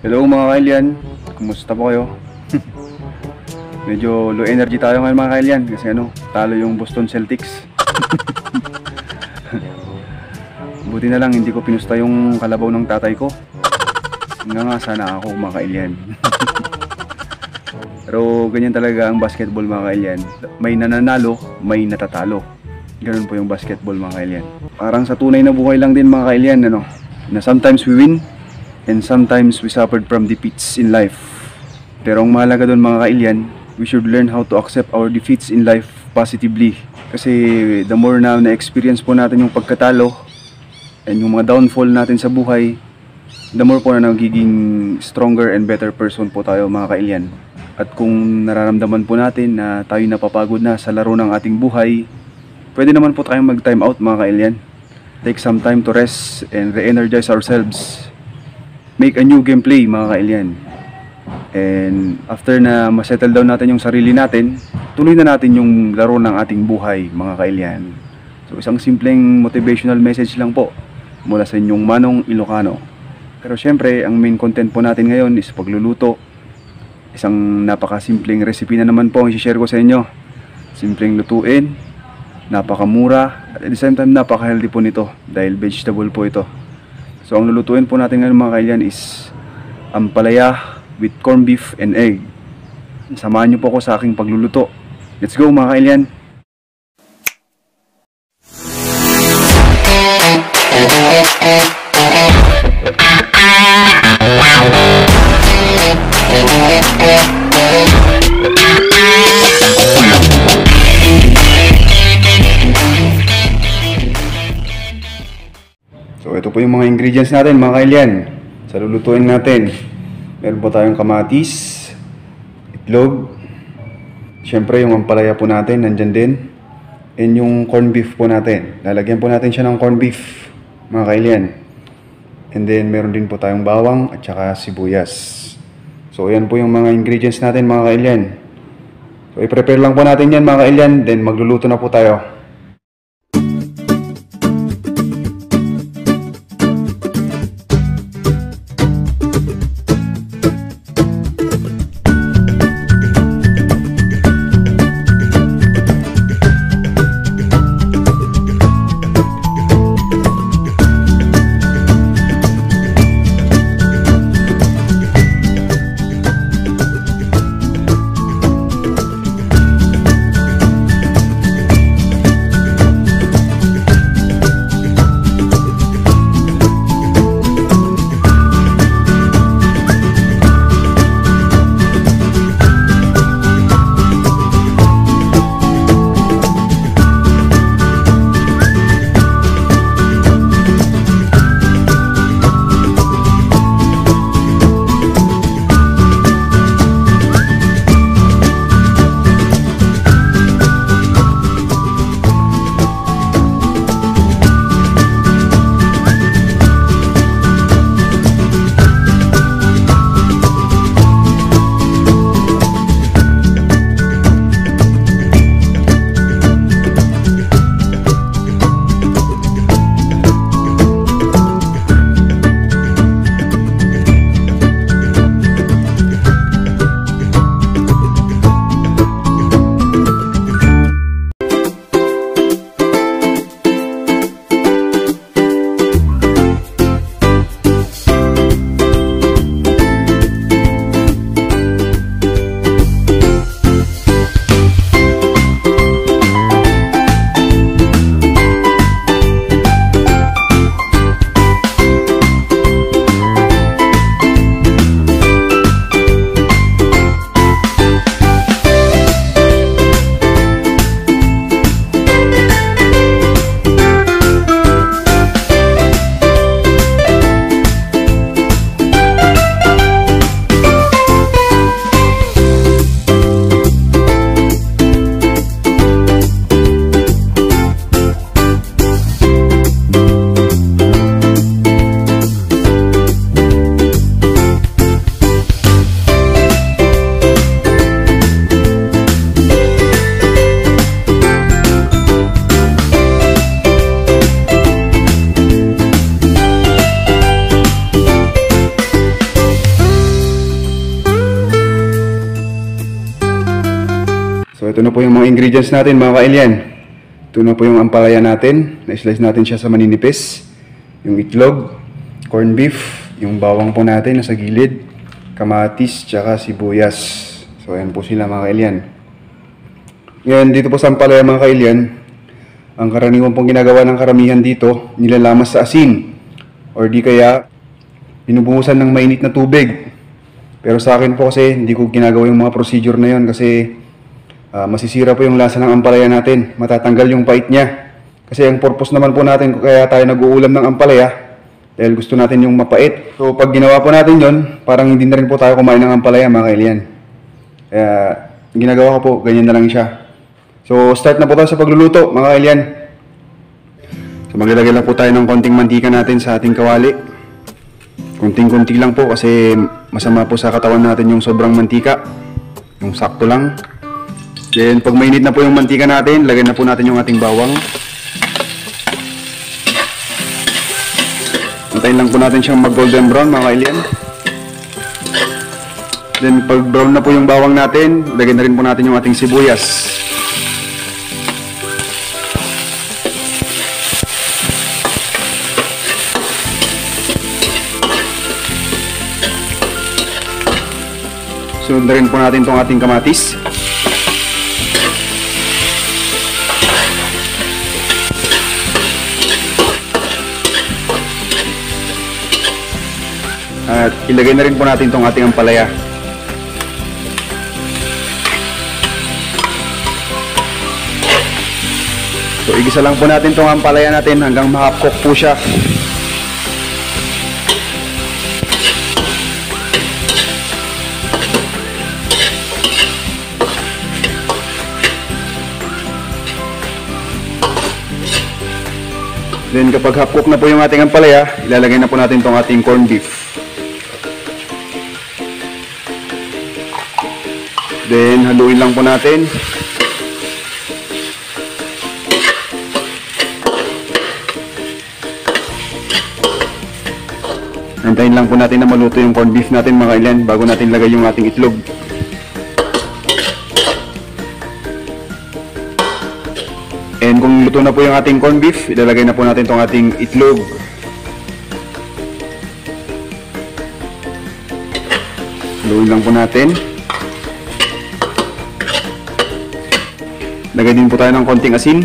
Hello mga kailyan, kumusta po kayo? Medyo low energy tayo ngayon mga kailyan kasi talo yung Boston Celtics. Buti na lang hindi ko pinusta yung kalabaw ng tatay ko. Nga sana ako mga kailyan. Pero ganyan talaga ang basketball mga kailyan. May nananalo, may natatalo. Ganun po yung basketball mga kailyan. Parang sa tunay na buhay lang din mga kailyan, na sometimes we win and sometimes we suffered from defeats in life. Pero ang mahalaga doon mga kailyan, we should learn how to accept our defeats in life positively. Kasi the more na na-experience po natin yung pagkatalo and yung mga downfall natin sa buhay, the more po na nagiging stronger and better person po tayo mga kailyan. At kung nararamdaman po natin na tayo napapagod na sa laro ng ating buhay, pwede naman po tayong mag-time out mga kailyan. Take some time to rest and re-energize ourselves. Make a new gameplay mga kailyan. And after na ma-settle down natin yung sarili natin, tuloy na natin yung laro ng ating buhay mga kailyan. So isang simpleng motivational message lang po mula sa inyong Manong Ilocano. Pero syempre ang main content po natin ngayon is pagluluto. Isang napakasimpleng recipe na naman po ang i-share ko sa inyo. Simpleng lutuin, napakamura, at at the same time napaka-healthy po nito dahil vegetable po ito. So ang lulutuin po natin ngayon mga kailyan is ampalaya with corned beef and egg. Samahan niyo po ako sa aking pagluluto. Let's go mga kailyan! So ito po yung mga ingredients natin mga kailyan sa lulutuin natin. Meron po tayong kamatis, itlog, syempre yung ampalaya po natin nandyan din, and yung corned beef po natin. Lalagyan po natin siya ng corned beef mga kailyan. And then meron din po tayong bawang at saka sibuyas. So yan po yung mga ingredients natin mga kailyan. So i-prepare lang po natin yan mga kailyan, then magluluto na po tayo. So ito na po yung mga ingredients natin mga kailyan. Ito na po yung ampalaya natin. Na-slice natin siya sa maninipis. Yung itlog, corned beef, yung bawang po natin nasa gilid, kamatis, tsaka sibuyas. So ayan po sila mga kailyan. Ngayon dito po sa ampalaya mga kailyan, ang karaniwan pong ginagawa ng karamihan dito, nilalamas sa asin. Or di kaya, binubuhusan ng mainit na tubig. Pero sa akin po kasi, hindi ko ginagawa yung mga procedure na yun kasi masisira po yung lasa ng ampalaya natin. Matatanggal yung pait niya. Kasi ang purpose naman po natin, kaya tayo nag-uulam ng ampalaya, dahil gusto natin yung mapait. So pag ginawa po natin yun, parang hindi na rin po tayo kumain ng ampalaya mga kailyan. Kaya ginagawa ko po, ganyan na lang siya. So start na po tayo sa pagluluto mga kailyan. So maglalagay lang po tayo ng konting mantika natin sa ating kawali. Konting-konti lang po kasi masama po sa katawan natin yung sobrang mantika. Yung sakto lang. Then pag mainit na po yung mantika natin, lagyan na po natin yung ating bawang. Antayin lang po natin siyang mag golden brown mga kailyan. Then pag brown na po yung bawang natin, lagyan na rin po natin yung ating sibuyas. Sunod na rin po natin itong ating kamatis. At ilagay na rin po natin itong ating ampalaya. So igisa lang po natin itong ampalaya natin hanggang ma-half-cook po siya. Then kapag half-cook na po yung ating ampalaya, ilalagay na po natin itong ating corned beef. Then haluin lang po natin. Antayin lang po natin na maluto yung corned beef natin mga kailan bago natin lagay yung ating itlog. And kung luto na po yung ating corned beef, ilalagay na po natin itong ating itlog. Haluin lang po natin. Lagay din po tayo ng konting asin.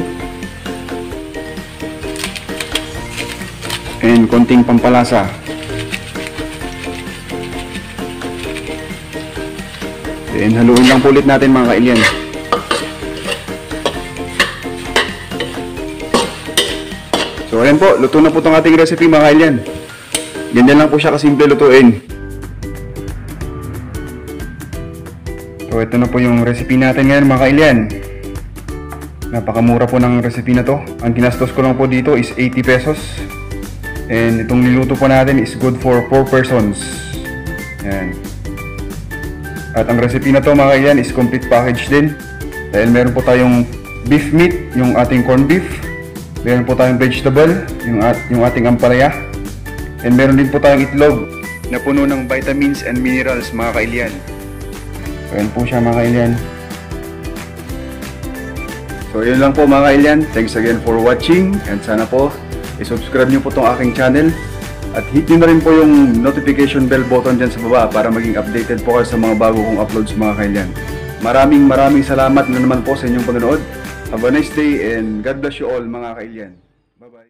And konting pampalasa. And haluin lang po ulit natin mga kailyan. So ayan po, luto na po itong ating recipe mga kailyan. Ganyan lang po siya kasimple lutuin. So ito na po yung recipe natin ngayon mga kailyan. Napakamura po ng recipe na to. Ang kinastos ko lang po dito is 80 pesos. And itong niluto po natin is good for 4 persons. Ayan. At ang recipe na to mga kailyan is complete package din. Dahil meron po tayong beef meat, yung ating corned beef. Meron po tayong vegetable, yung ating ampalaya. And meron din po tayong itlog na puno ng vitamins and minerals mga kailyan. So ayan po siya mga kailyan. So yun lang po mga kailyan. Thanks again for watching. And sana po i-subscribe nyo po itong aking channel. At hit nyo na rin po yung notification bell button dyan sa baba para maging updated po kayo sa mga bago kong uploads mga kailyan. Maraming salamat na naman po sa inyong panonood. Have a nice day and God bless you all mga kailyan. Bye-bye.